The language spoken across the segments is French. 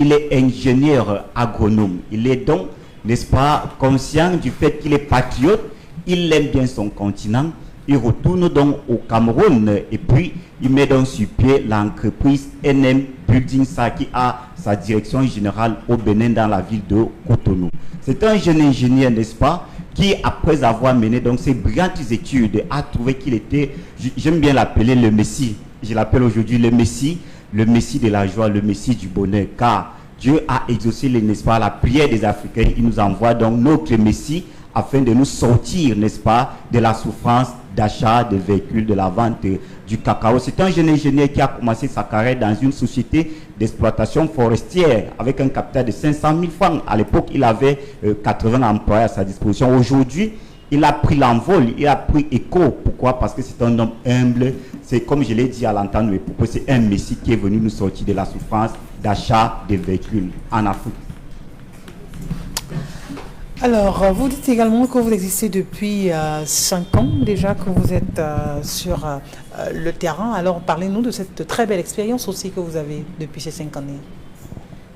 il est ingénieur agronome. Il est donc, n'est-ce pas, conscient du fait qu'il est patriote. Il aime bien son continent. Il retourne donc au Cameroun et puis il met donc sur pied l'entreprise NM Building, ça qui a sa direction générale au Bénin dans la ville de Cotonou. C'est un jeune ingénieur, n'est-ce pas, qui après avoir mené donc ses brillantes études a trouvé qu'il était, j'aime bien l'appeler le Messie. Je l'appelle aujourd'hui le Messie de la joie, le Messie du bonheur, car Dieu a exaucé, n'est-ce pas, la prière des Africains. Il nous envoie donc notre Messie afin de nous sortir, n'est-ce pas, de la souffrance d'achat de véhicules, de la vente du cacao. C'est un jeune ingénieur qui a commencé sa carrière dans une société d'exploitation forestière avec un capital de 500 000 francs. À l'époque, il avait 80 employés à sa disposition. Aujourd'hui, il a pris l'envol, il a pris écho. Pourquoi? Parce que c'est un homme humble. C'est comme je l'ai dit à l'entendre, pourquoi c'est un Messie qui est venu nous sortir de la souffrance d'achat de véhicules en Afrique. Alors, vous dites également que vous existez depuis 5 ans déjà, que vous êtes sur le terrain. Alors, parlez-nous de cette très belle expérience aussi que vous avez depuis ces 5 années.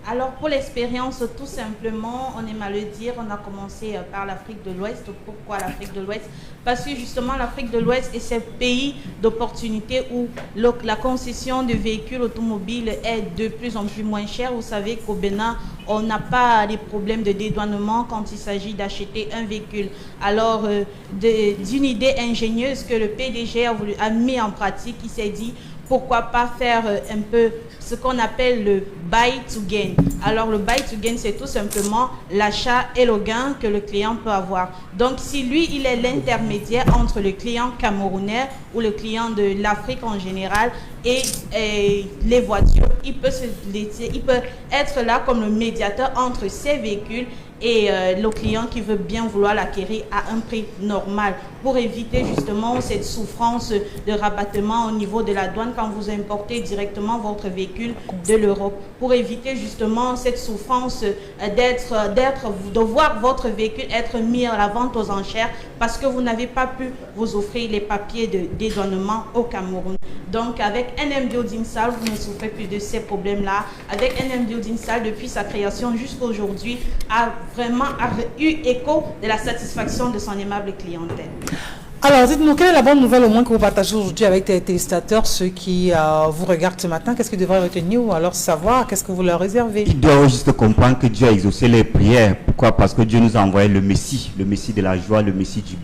Alors, pour l'expérience, tout simplement, on aime à le dire, on a commencé par l'Afrique de l'Ouest. Pourquoi l'Afrique de l'Ouest? Parce que justement, l'Afrique de l'Ouest est ce pays d'opportunité où la concession de véhicules automobiles est de plus en plus moins chère. Vous savez qu'au Bénin, on n'a pas des problèmes de dédouanement quand il s'agit d'acheter un véhicule. Alors, d'une idée ingénieuse que le PDG a mis en pratique, il s'est dit, pourquoi pas faire un peu ce qu'on appelle le buy to gain. Alors le buy to gain, c'est tout simplement l'achat et le gain que le client peut avoir. Donc si lui, il est l'intermédiaire entre le client camerounais ou le client de l'Afrique en général et les voitures, il peut être là comme le médiateur entre ces véhicules et le client qui veut bien vouloir l'acquérir à un prix normal pour éviter justement cette souffrance de rabattement au niveau de la douane quand vous importez directement votre véhicule de l'Europe, pour éviter justement cette souffrance de voir votre véhicule être mis à la vente aux enchères parce que vous n'avez pas pu vous offrir les papiers de dédouanement au Cameroun. Donc avec NM Building Sal, vous ne souffrez plus de ces problèmes-là. Avec NM Building Sal, depuis sa création jusqu'à aujourd'hui, a vraiment eu écho de la satisfaction de son aimable clientèle. Alors, dites-nous, quelle est la bonne nouvelle au moins que vous partagez aujourd'hui avec les téléspectateurs, ceux qui vous regardent ce matin? Qu'est-ce qu'ils devraient retenir ou alors savoir? Qu'est-ce que vous leur réservez? Ils doivent juste comprendre que Dieu a exaucé les prières. Pourquoi? Parce que Dieu nous a envoyé le Messie de la joie, le Messie du bonheur.